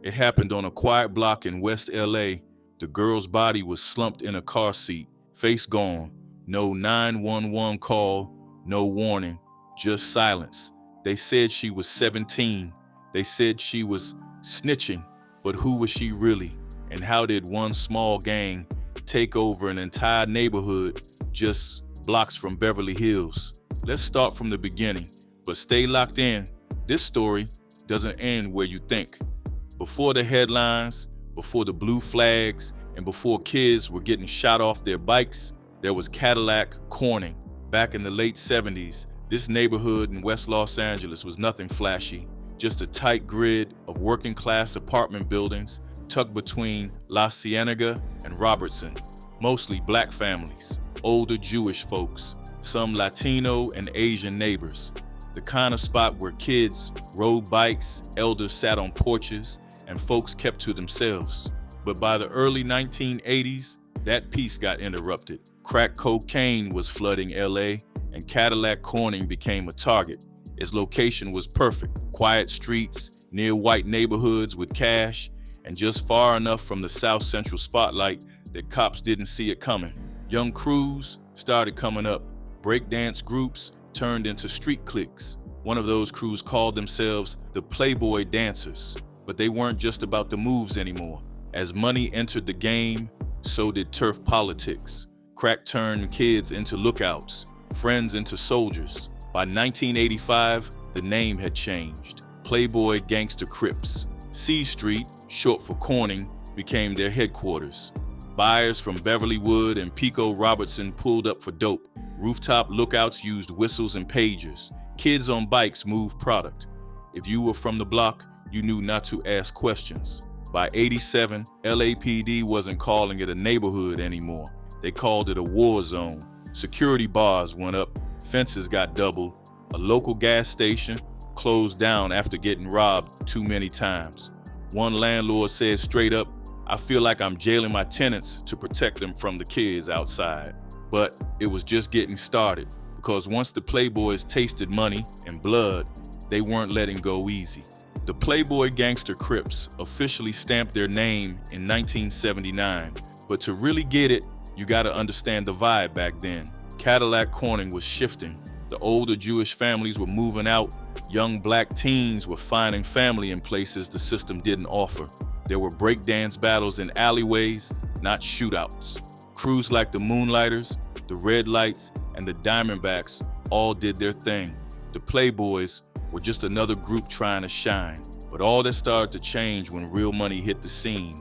It happened on a quiet block in West LA. The girl's body was slumped in a car seat, face gone. No 911 call, no warning, just silence. They said she was 17. They said she was snitching, but who was she really? And how did one small gang take over an entire neighborhood just blocks from Beverly Hills? Let's start from the beginning, but stay locked in. This story doesn't end where you think. Before the headlines, before the blue flags, and before kids were getting shot off their bikes, there was Cadillac-Corning. Back in the late 70s, this neighborhood in West Los Angeles was nothing flashy, just a tight grid of working-class apartment buildings tucked between La Cienega and Robertson. Mostly black families, older Jewish folks, some Latino and Asian neighbors. The kind of spot where kids rode bikes, elders sat on porches, and folks kept to themselves. But by the early 1980s, that peace got interrupted. Crack cocaine was flooding LA, and Cadillac-Corning became a target. Its location was perfect. Quiet streets, near white neighborhoods with cash, and just far enough from the South Central spotlight that cops didn't see it coming. Young crews started coming up. Breakdance groups turned into street cliques. One of those crews called themselves the Playboy Dancers. But they weren't just about the moves anymore. As money entered the game, so did turf politics. Crack turned kids into lookouts, friends into soldiers. By 1985, the name had changed. Playboy Gangster Crips. C Street, short for Corning, became their headquarters. Buyers from Beverlywood and Pico Robertson pulled up for dope. Rooftop lookouts used whistles and pagers. Kids on bikes moved product. If you were from the block, you knew not to ask questions. By '87, LAPD wasn't calling it a neighborhood anymore. They called it a war zone. Security bars went up, fences got doubled. A local gas station closed down after getting robbed too many times. One landlord said straight up, "I feel like I'm jailing my tenants to protect them from the kids outside." But it was just getting started, because once the Playboys tasted money and blood, they weren't letting go easy. The Playboy Gangster Crips officially stamped their name in 1979, but to really get it, you gotta understand the vibe back then. Cadillac-Corning was shifting. The older Jewish families were moving out. Young black teens were finding family in places the system didn't offer. There were breakdance battles in alleyways, not shootouts. Crews like the Moonlighters, the Red Lights, and the Diamondbacks all did their thing. The Playboys were just another group trying to shine. But all that started to change when real money hit the scene.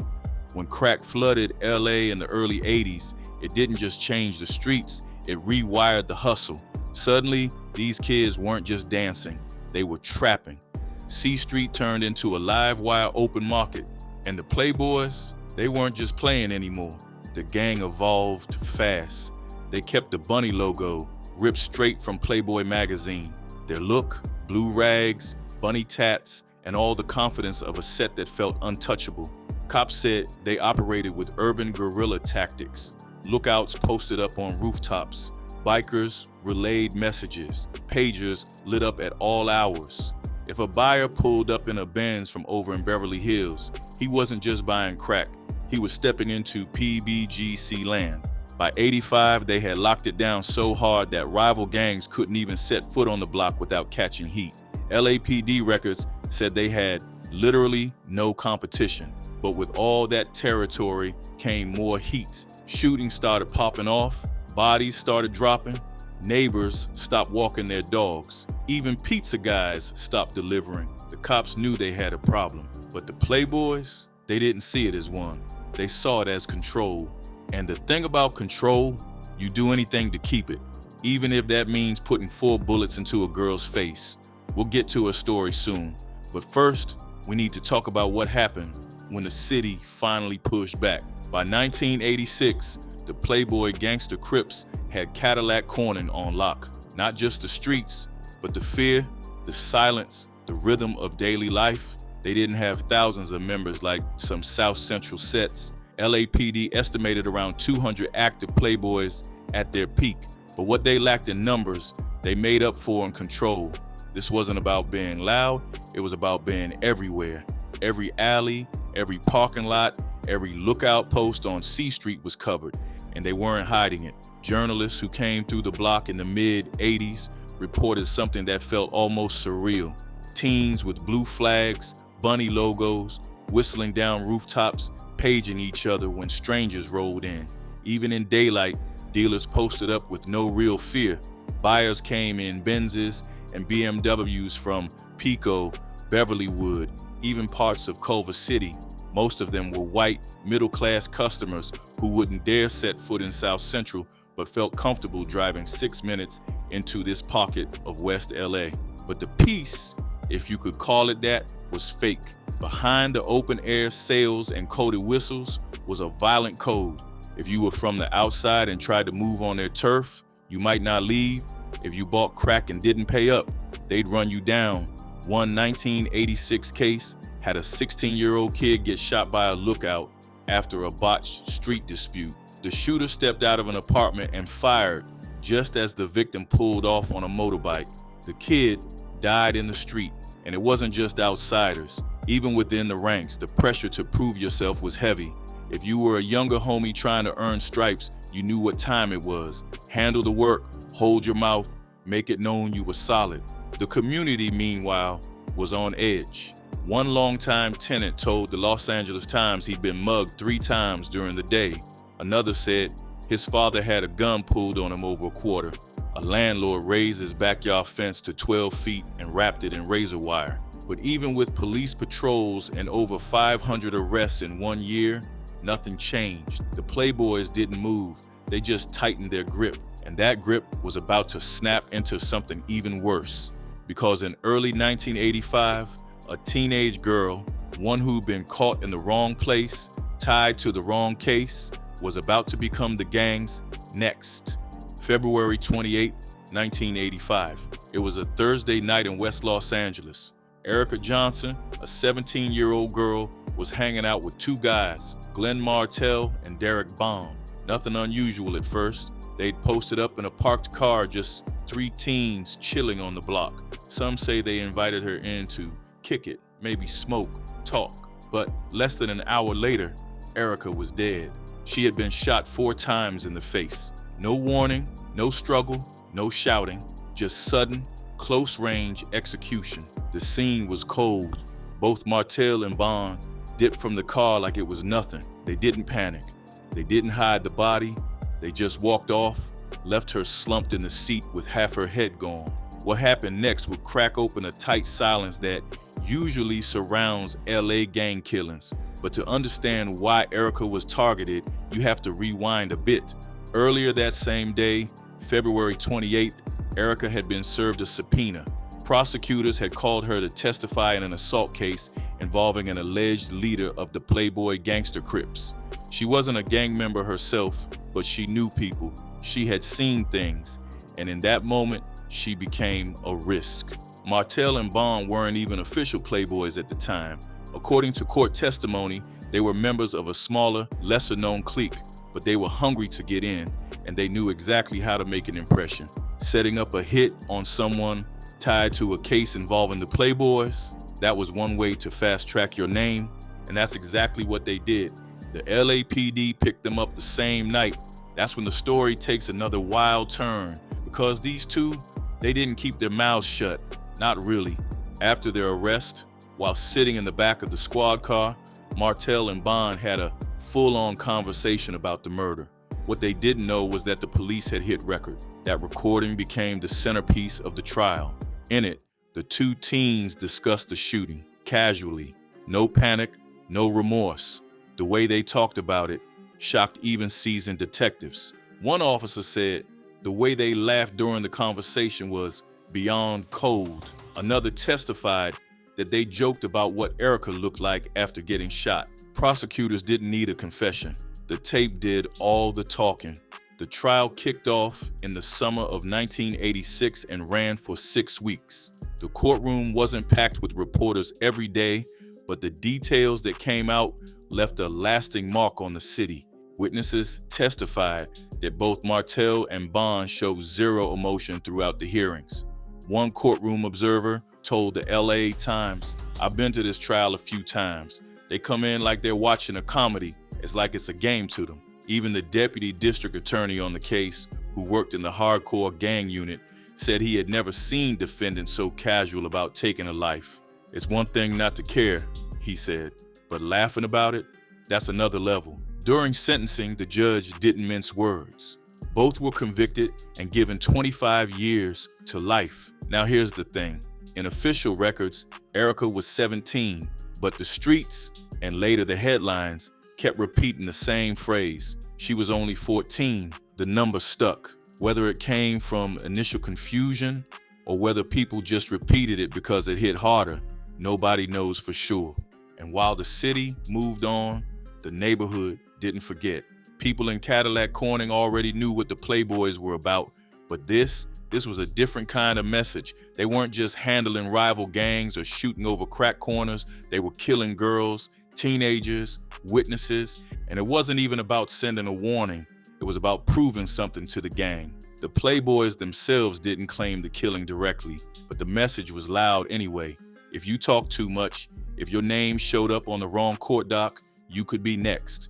When crack flooded LA in the early 80s, it didn't just change the streets, it rewired the hustle. Suddenly, these kids weren't just dancing, they were trapping. C Street turned into a live wire open market. And the Playboys, they weren't just playing anymore. The gang evolved fast. They kept the bunny logo, ripped straight from Playboy magazine. Their look, blue rags, bunny tats, and all the confidence of a set that felt untouchable. Cops said they operated with urban guerrilla tactics. Lookouts posted up on rooftops. Bikers relayed messages. Pagers lit up at all hours. If a buyer pulled up in a Benz from over in Beverly Hills, he wasn't just buying crack. He was stepping into PBGC land. By '85, they had locked it down so hard that rival gangs couldn't even set foot on the block without catching heat. LAPD records said they had literally no competition. But with all that territory came more heat. Shootings started popping off, bodies started dropping, neighbors stopped walking their dogs. Even pizza guys stopped delivering. The cops knew they had a problem. But the Playboys, they didn't see it as one. They saw it as control. And the thing about control, you do anything to keep it, even if that means putting 4 bullets into a girl's face. We'll get to her story soon. But first, we need to talk about what happened when the city finally pushed back. By 1986, the Playboy Gangster Crips had Cadillac-Corning on lock. Not just the streets, but the fear, the silence, the rhythm of daily life. They didn't have thousands of members like some South Central sets. LAPD estimated around 200 active Playboys at their peak. But what they lacked in numbers, they made up for in control. This wasn't about being loud, it was about being everywhere. Every alley, every parking lot, every lookout post on C Street was covered, and they weren't hiding it. Journalists who came through the block in the mid-'80s reported something that felt almost surreal. Teens with blue flags, bunny logos, whistling down rooftops, paging each other when strangers rolled in. Even in daylight, dealers posted up with no real fear. Buyers came in Benzes and BMWs from Pico, Beverlywood, even parts of Culver City. Most of them were white, middle-class customers who wouldn't dare set foot in South Central but felt comfortable driving 6 minutes into this pocket of West LA. But the peace, if you could call it that, was fake. Behind the open-air sales and coded whistles was a violent code. If you were from the outside and tried to move on their turf, you might not leave. If you bought crack and didn't pay up, they'd run you down. One 1986 case had a 16-year-old kid get shot by a lookout after a botched street dispute. The shooter stepped out of an apartment and fired just as the victim pulled off on a motorbike. The kid died in the street, and it wasn't just outsiders. Even within the ranks, the pressure to prove yourself was heavy. If you were a younger homie trying to earn stripes, you knew what time it was. Handle the work, hold your mouth, make it known you were solid. The community, meanwhile, was on edge. One longtime tenant told the Los Angeles Times he'd been mugged 3 times during the day. Another said his father had a gun pulled on him over a quarter. A landlord raised his backyard fence to 12 feet and wrapped it in razor wire. But even with police patrols and over 500 arrests in 1 year, nothing changed. The Playboys didn't move, they just tightened their grip. And that grip was about to snap into something even worse. Because in early 1985, a teenage girl, one who'd been caught in the wrong place, tied to the wrong case, was about to become the gang's next. February 28, 1985. It was a Thursday night in West Los Angeles. Erica Johnson, a 17-year-old girl, was hanging out with 2 guys, Glenn Martell and Derek Baum. Nothing unusual at first. They'd posted up in a parked car, just 3 teens chilling on the block. Some say they invited her in to kick it, maybe smoke, talk. But less than an hour later, Erica was dead. She had been shot 4 times in the face. No warning, no struggle, no shouting, just sudden, close-range execution. The scene was cold. Both Martell and Bond dipped from the car like it was nothing. They didn't panic. They didn't hide the body. They just walked off, left her slumped in the seat with half her head gone. What happened next would crack open a tight silence that usually surrounds LA gang killings. But to understand why Erica was targeted, you have to rewind a bit. Earlier that same day, February 28th, Erica had been served a subpoena. Prosecutors had called her to testify in an assault case involving an alleged leader of the Playboy Gangster Crips. She wasn't a gang member herself, but she knew people. She had seen things, and in that moment, she became a risk. Martell and Bond weren't even official Playboys at the time. According to court testimony, they were members of a smaller, lesser-known clique, but they were hungry to get in, and they knew exactly how to make an impression. Setting up a hit on someone tied to a case involving the Playboys, that was one way to fast-track your name, and that's exactly what they did. The LAPD picked them up the same night. That's when the story takes another wild turn, because these two, they didn't keep their mouths shut, not really. After their arrest, while sitting in the back of the squad car, Martell and Bond had a full-on conversation about the murder. What they didn't know was that the police had hit record. That recording became the centerpiece of the trial. In it, the 2 teens discussed the shooting, casually. No panic, no remorse. The way they talked about it shocked even seasoned detectives. One officer said the way they laughed during the conversation was beyond cold. Another testified that they joked about what Erica looked like after getting shot. Prosecutors didn't need a confession. The tape did all the talking. The trial kicked off in the summer of 1986 and ran for 6 weeks. The courtroom wasn't packed with reporters every day, but the details that came out left a lasting mark on the city. Witnesses testified that both Martell and Bond showed zero emotion throughout the hearings. One courtroom observer told the LA Times, "I've been to this trial a few times. They come in like they're watching a comedy. It's like it's a game to them." Even the deputy district attorney on the case, who worked in the hardcore gang unit, said he had never seen defendants so casual about taking a life. "It's one thing not to care," he said, "but laughing about it, that's another level." During sentencing, the judge didn't mince words. Both were convicted and given 25 years to life. Now here's the thing. In official records, Erica was 17, but the streets, and later the headlines, kept repeating the same phrase. She was only 14. The number stuck. Whether it came from initial confusion or whether people just repeated it because it hit harder, nobody knows for sure. And while the city moved on, the neighborhood didn't forget. People in Cadillac-Corning already knew what the Playboys were about, but this was a different kind of message. They weren't just handling rival gangs or shooting over crack corners. They were killing girls, teenagers, witnesses, and it wasn't even about sending a warning. It was about proving something to the gang. The Playboys themselves didn't claim the killing directly, but the message was loud anyway. If you talk too much, if your name showed up on the wrong court dock, you could be next.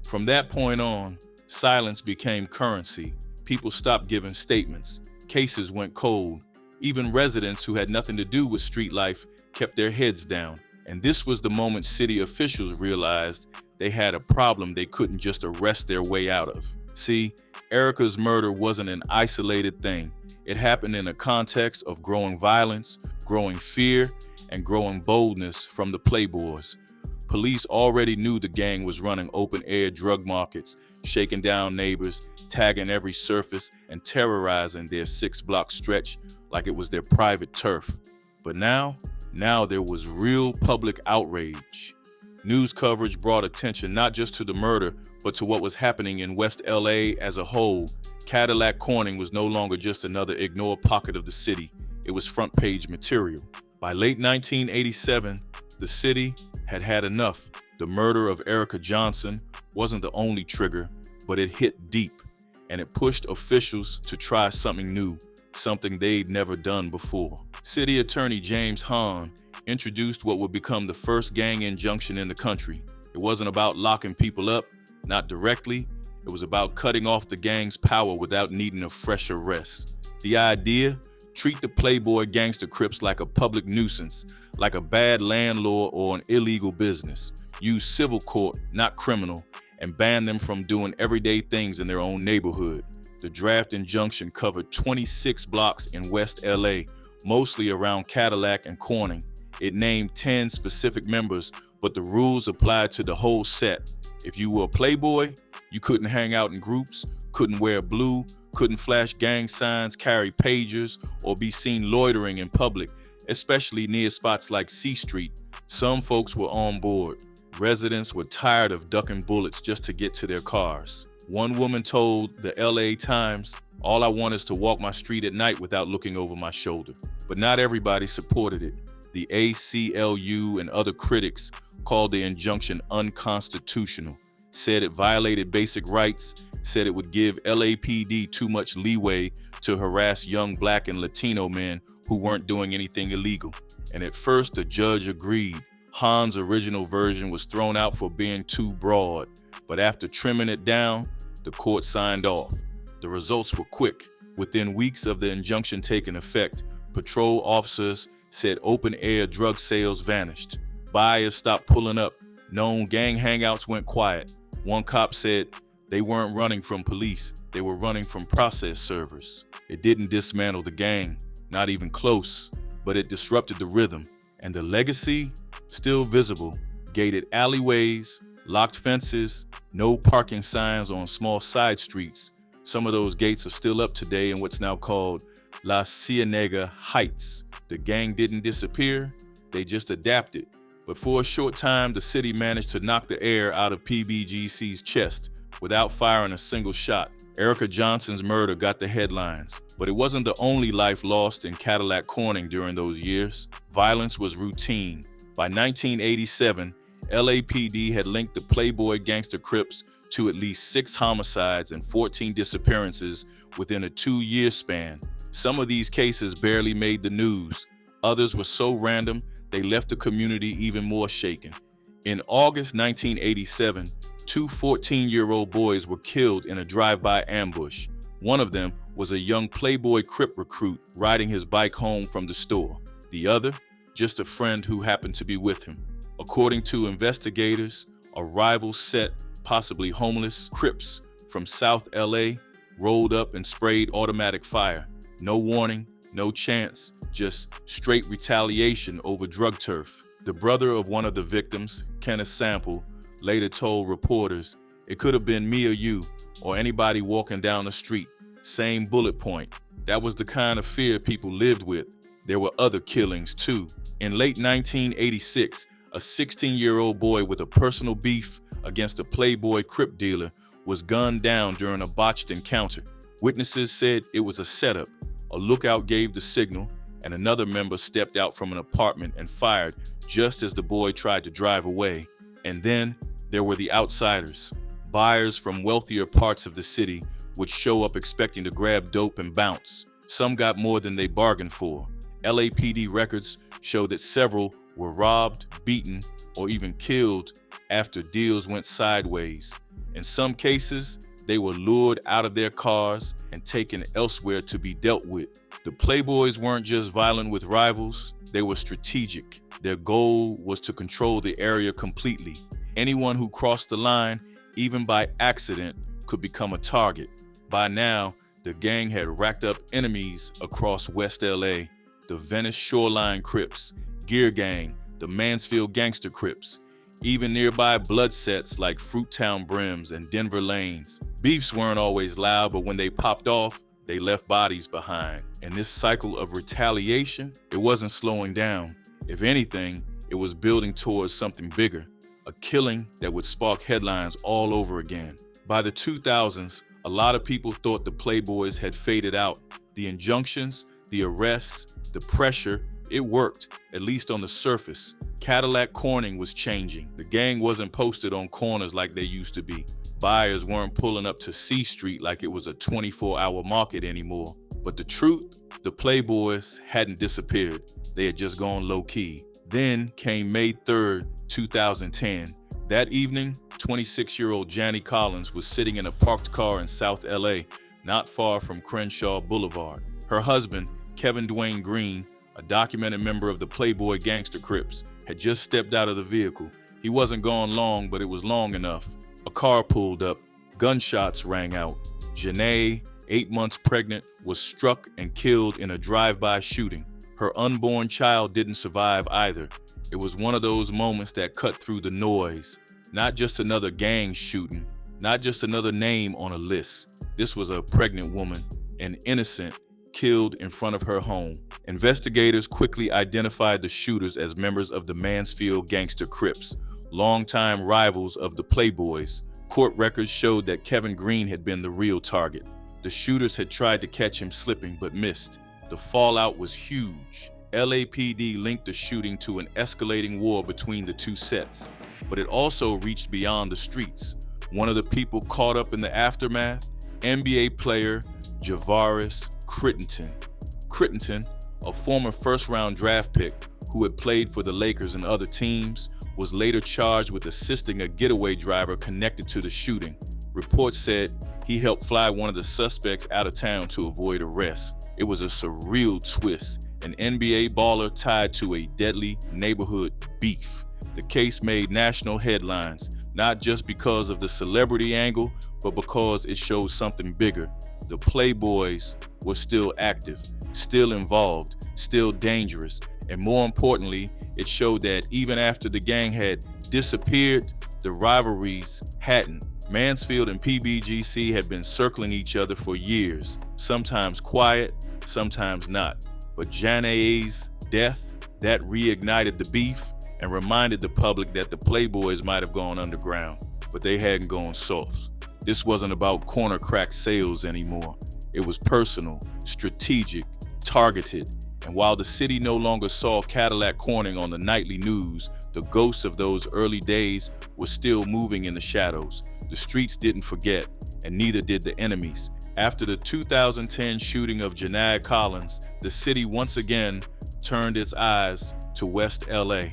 From that point on, silence became currency. People stopped giving statements. Cases went cold. Even residents who had nothing to do with street life kept their heads down. And this was the moment city officials realized they had a problem they couldn't just arrest their way out of. See, Erica's murder wasn't an isolated thing. It happened in a context of growing violence, growing fear, and growing boldness from the Playboys. Police already knew the gang was running open-air drug markets, shaking down neighbors, tagging every surface, and terrorizing their 6-block stretch like it was their private turf. But now there was real public outrage. News coverage brought attention not just to the murder, but to what was happening in West LA as a whole. Cadillac-Corning was no longer just another ignored pocket of the city. It was front-page material. By late 1987, the city had had enough. The murder of Erica Johnson wasn't the only trigger, but it hit deep, and it pushed officials to try something new, something they'd never done before. City Attorney James Hahn introduced what would become the first gang injunction in the country. It wasn't about locking people up, not directly. It was about cutting off the gang's power without needing a fresh arrest. The idea? Treat the Playboy gangster Crips like a public nuisance, like a bad landlord or an illegal business. Use civil court, not criminal, and ban them from doing everyday things in their own neighborhood. The draft injunction covered 26 blocks in West LA, mostly around Cadillac and Corning. It named 10 specific members, but the rules applied to the whole set. If you were a Playboy, you couldn't hang out in groups, couldn't wear blue, couldn't flash gang signs, carry pagers, or be seen loitering in public, especially near spots like C Street. Some folks were on board. Residents were tired of ducking bullets just to get to their cars. One woman told the LA Times, "All I want is to walk my street at night without looking over my shoulder." But not everybody supported it. The ACLU and other critics called the injunction unconstitutional, said it violated basic rights, said it would give LAPD too much leeway to harass young Black and Latino men who weren't doing anything illegal. And at first, the judge agreed. Hahn's original version was thrown out for being too broad, but after trimming it down, the court signed off. The results were quick. Within weeks of the injunction taking effect, patrol officers said open-air drug sales vanished. Buyers stopped pulling up. Known gang hangouts went quiet. One cop said they weren't running from police, they were running from process servers. It didn't dismantle the gang, not even close, but it disrupted the rhythm. And the legacy? Still visible. Gated alleyways, locked fences, no parking signs on small side streets. Some of those gates are still up today in what's now called La Cienega Heights. The gang didn't disappear, they just adapted. But for a short time, the city managed to knock the air out of PBGC's chest without firing a single shot. Erica Johnson's murder got the headlines, but it wasn't the only life lost in Cadillac-Corning during those years. Violence was routine. By 1987, LAPD had linked the Playboy gangster Crips to at least 6 homicides and 14 disappearances within a 2-year span. Some of these cases barely made the news, Others were so random, they left the community even more shaken. In August 1987, two 14-year-old boys were killed in a drive-by ambush. One of them was a young Playboy Crip recruit riding his bike home from the store. The other, just a friend who happened to be with him. According to investigators, a rival set, possibly homeless, Crips from South LA rolled up and sprayed automatic fire. No warning, no chance, just straight retaliation over drug turf. The brother of one of the victims, Kenneth Sample, later told reporters, "It could have been me or you, or anybody walking down the street. Same bullet point." That was the kind of fear people lived with. There were other killings too. In late 1986, a 16-year-old boy with a personal beef against a Playboy Crip dealer was gunned down during a botched encounter. Witnesses said it was a setup. A lookout gave the signal, and another member stepped out from an apartment and fired just as the boy tried to drive away. And then there were the outsiders. Buyers from wealthier parts of the city would show up expecting to grab dope and bounce. Some got more than they bargained for. LAPD records show that several were robbed, beaten, or even killed after deals went sideways. In some cases, they were lured out of their cars and taken elsewhere to be dealt with. The Playboys weren't just violent with rivals, they were strategic. Their goal was to control the area completely. Anyone who crossed the line, even by accident, could become a target. By now, the gang had racked up enemies across West LA: the Venice Shoreline Crips, Gear Gang, the Mansfield Gangster Crips, even nearby blood sets like Fruittown Brims and Denver Lanes. Beefs weren't always loud, but when they popped off, they left bodies behind. And this cycle of retaliation, it wasn't slowing down. If anything, it was building towards something bigger, a killing that would spark headlines all over again. By the 2000s, a lot of people thought the Playboys had faded out. The injunctions, the arrests, the pressure, it worked, at least on the surface. Cadillac-Corning was changing. The gang wasn't posted on corners like they used to be. Buyers weren't pulling up to C Street like it was a 24-hour market anymore. But the truth, the Playboys hadn't disappeared. They had just gone low-key. Then came May 3rd, 2010. That evening, 26-year-old Janie Collins was sitting in a parked car in South LA, not far from Crenshaw Boulevard. Her husband, Kevin Dwayne Green, a documented member of the Playboy Gangster Crips, had just stepped out of the vehicle. He wasn't gone long, but it was long enough. A car pulled up. Gunshots rang out. Janae, 8 months pregnant, was struck and killed in a drive-by shooting. Her unborn child didn't survive either. It was one of those moments that cut through the noise. Not just another gang shooting, not just another name on a list. This was a pregnant woman, an innocent, killed in front of her home. Investigators quickly identified the shooters as members of the Mansfield Gangster Crips, longtime rivals of the Playboys. Court records showed that Kevin Green had been the real target. The shooters had tried to catch him slipping but missed. The fallout was huge. LAPD linked the shooting to an escalating war between the two sets, but it also reached beyond the streets. One of the people caught up in the aftermath, NBA player Javaris Crittenton. Crittenton, a former first-round draft pick who had played for the Lakers and other teams, was later charged with assisting a getaway driver connected to the shooting. Reports said he helped fly one of the suspects out of town to avoid arrest. It was a surreal twist, an NBA baller tied to a deadly neighborhood beef. The case made national headlines, not just because of the celebrity angle, but because it showed something bigger. The Playboys were still active, still involved, still dangerous, and more importantly, it showed that even after the gang had disappeared, the rivalries hadn't. Mansfield and PBGC had been circling each other for years, sometimes quiet, sometimes not. But Janae's death, that reignited the beef and reminded the public that the Playboys might have gone underground, but they hadn't gone soft. This wasn't about corner crack sales anymore. It was personal, strategic, targeted, and while the city no longer saw Cadillac-Corning on the nightly news, the ghosts of those early days were still moving in the shadows. The streets didn't forget, and neither did the enemies. After the 2010 shooting of Janae Collins, the city once again turned its eyes to West LA.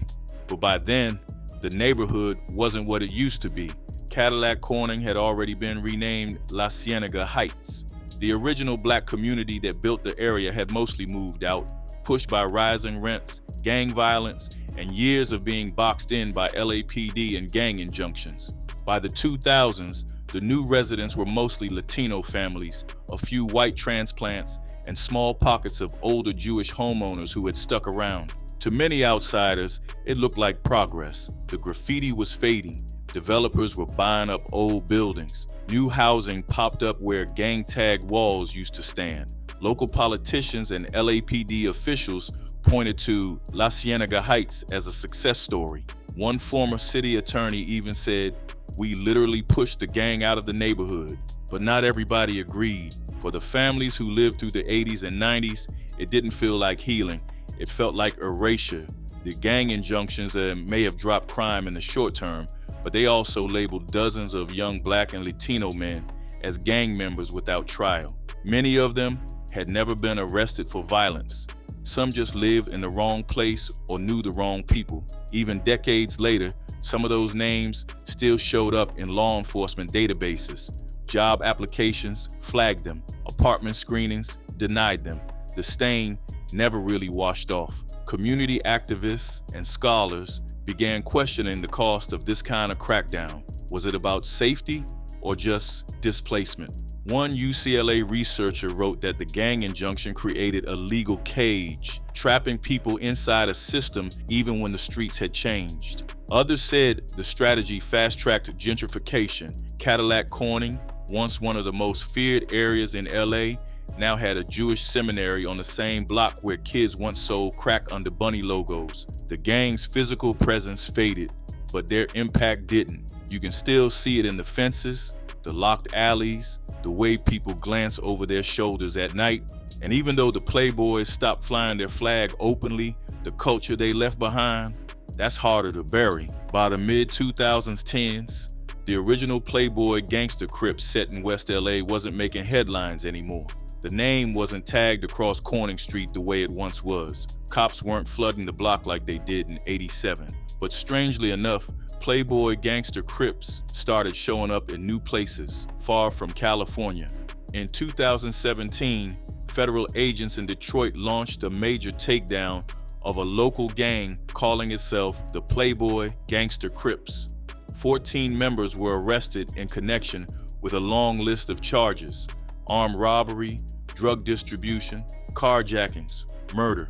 But by then, the neighborhood wasn't what it used to be. Cadillac-Corning had already been renamed La Cienega Heights. The original black community that built the area had mostly moved out, pushed by rising rents, gang violence, and years of being boxed in by LAPD and gang injunctions. By the 2000s, the new residents were mostly Latino families, a few white transplants, and small pockets of older Jewish homeowners who had stuck around. To many outsiders, it looked like progress. The graffiti was fading. Developers were buying up old buildings. New housing popped up where gang-tagged walls used to stand. Local politicians and LAPD officials pointed to La Cienega Heights as a success story. One former city attorney even said, "We literally pushed the gang out of the neighborhood." But not everybody agreed. For the families who lived through the 80s and 90s, it didn't feel like healing. It felt like erasure. The gang injunctions may have dropped crime in the short term, but they also labeled dozens of young black and Latino men as gang members without trial. Many of them had never been arrested for violence. Some just lived in the wrong place or knew the wrong people. Even decades later, some of those names still showed up in law enforcement databases. Job applications flagged them. Apartment screenings denied them. The stain never really washed off. Community activists and scholars began questioning the cost of this kind of crackdown. Was it about safety or just displacement? One UCLA researcher wrote that the gang injunction created a legal cage, trapping people inside a system even when the streets had changed. Others said the strategy fast-tracked gentrification. Cadillac-Corning, once one of the most feared areas in LA, now had a Jewish seminary on the same block where kids once sold crack under bunny logos. The gang's physical presence faded, but their impact didn't. You can still see it in the fences, the locked alleys, the way people glance over their shoulders at night. And even though the Playboys stopped flying their flag openly, the culture they left behind, that's harder to bury. By the mid-2010s, the original Playboy gangster Crips set in West LA wasn't making headlines anymore. The name wasn't tagged across Corning Street the way it once was. Cops weren't flooding the block like they did in '87. But strangely enough, Playboy gangster Crips started showing up in new places, far from California. In 2017, federal agents in Detroit launched a major takedown of a local gang calling itself the Playboy Gangster Crips. 14 members were arrested in connection with a long list of charges: armed robbery, drug distribution, carjackings, murder.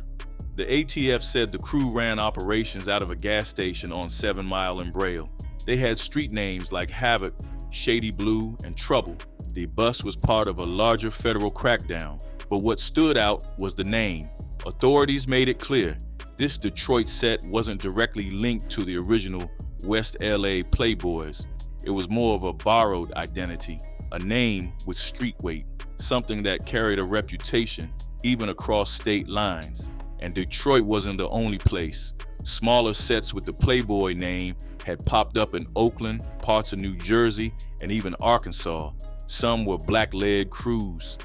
The ATF said the crew ran operations out of a gas station on 7 Mile and Braille. They had street names like Havoc, Shady Blue, and Trouble. The bus was part of a larger federal crackdown, but what stood out was the name. Authorities made it clear this Detroit set wasn't directly linked to the original West LA Playboys. It was more of a borrowed identity, a name with street weight, something that carried a reputation even across state lines. And Detroit wasn't the only place. Smaller sets with the Playboy name had popped up in Oakland, parts of New Jersey, and even Arkansas. Some were black-led crews.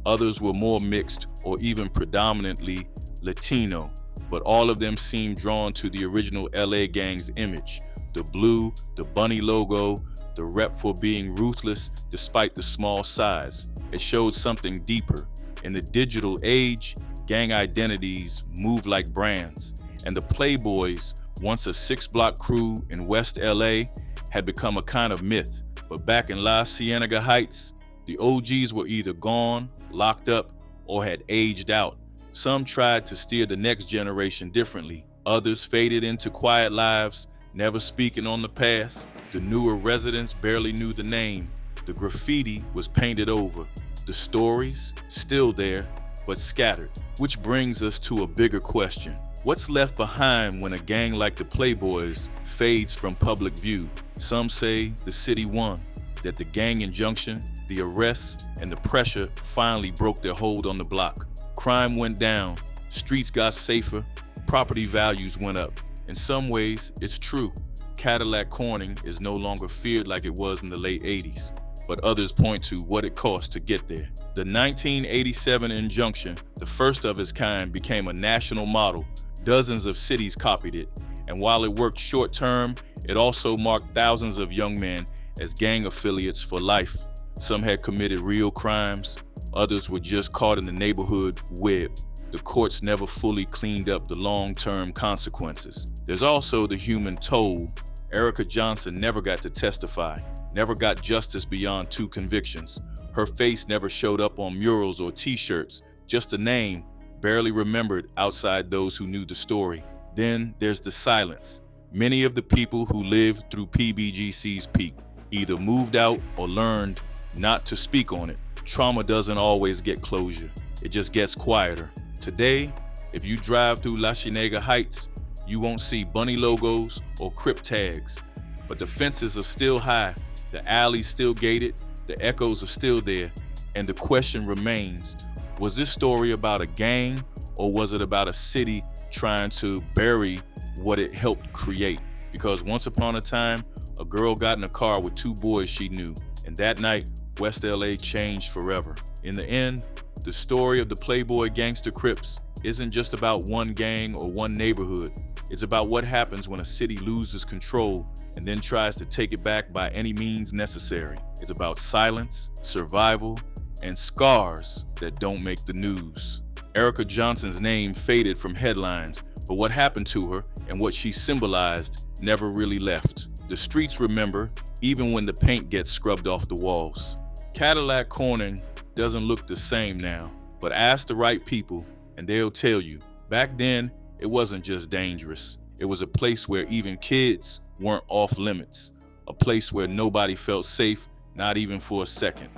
Others were more mixed or even predominantly Latino. But all of them seemed drawn to the original LA gang's image. The blue, the bunny logo, the rep for being ruthless despite the small size. It showed something deeper. In the digital age, gang identities move like brands, and the Playboys, once a 6-block crew in West LA, had become a kind of myth. But back in La Cienega Heights, the OGs were either gone, locked up, or had aged out. Some tried to steer the next generation differently. Others faded into quiet lives, never speaking on the past. The newer residents barely knew the name. The graffiti was painted over. The stories, still there, but scattered. Which brings us to a bigger question. What's left behind when a gang like the Playboys fades from public view? Some say the city won, that the gang injunction, the arrests, and the pressure finally broke their hold on the block. Crime went down, streets got safer, property values went up. In some ways, it's true. Cadillac-Corning is no longer feared like it was in the late 80s. But others point to what it cost to get there. The 1987 injunction, the first of its kind, became a national model. Dozens of cities copied it, and while it worked short term, it also marked thousands of young men as gang affiliates for life. Some had committed real crimes, others were just caught in the neighborhood web. The courts never fully cleaned up the long-term consequences. There's also the human toll. Erica Johnson never got to testify, never got justice beyond 2 convictions. Her face never showed up on murals or t-shirts, just a name barely remembered outside those who knew the story. Then there's the silence. Many of the people who lived through PBGC's peak either moved out or learned not to speak on it. Trauma doesn't always get closure, it just gets quieter. Today, if you drive through La Cienega Heights, you won't see bunny logos or Crip tags, but the fences are still high, the alleys still gated, the echoes are still there, and the question remains, was this story about a gang or was it about a city trying to bury what it helped create? Because once upon a time, a girl got in a car with 2 boys she knew, and that night, West LA changed forever. In the end, the story of the Playboy Gangster Crips isn't just about one gang or one neighborhood. It's about what happens when a city loses control and then tries to take it back by any means necessary. It's about silence, survival, and scars that don't make the news. Erica Johnson's name faded from headlines, but what happened to her and what she symbolized never really left. The streets remember, even when the paint gets scrubbed off the walls. Cadillac-Corning doesn't look the same now, but ask the right people and they'll tell you, back then, it wasn't just dangerous. It was a place where even kids weren't off limits, a place where nobody felt safe, not even for a second.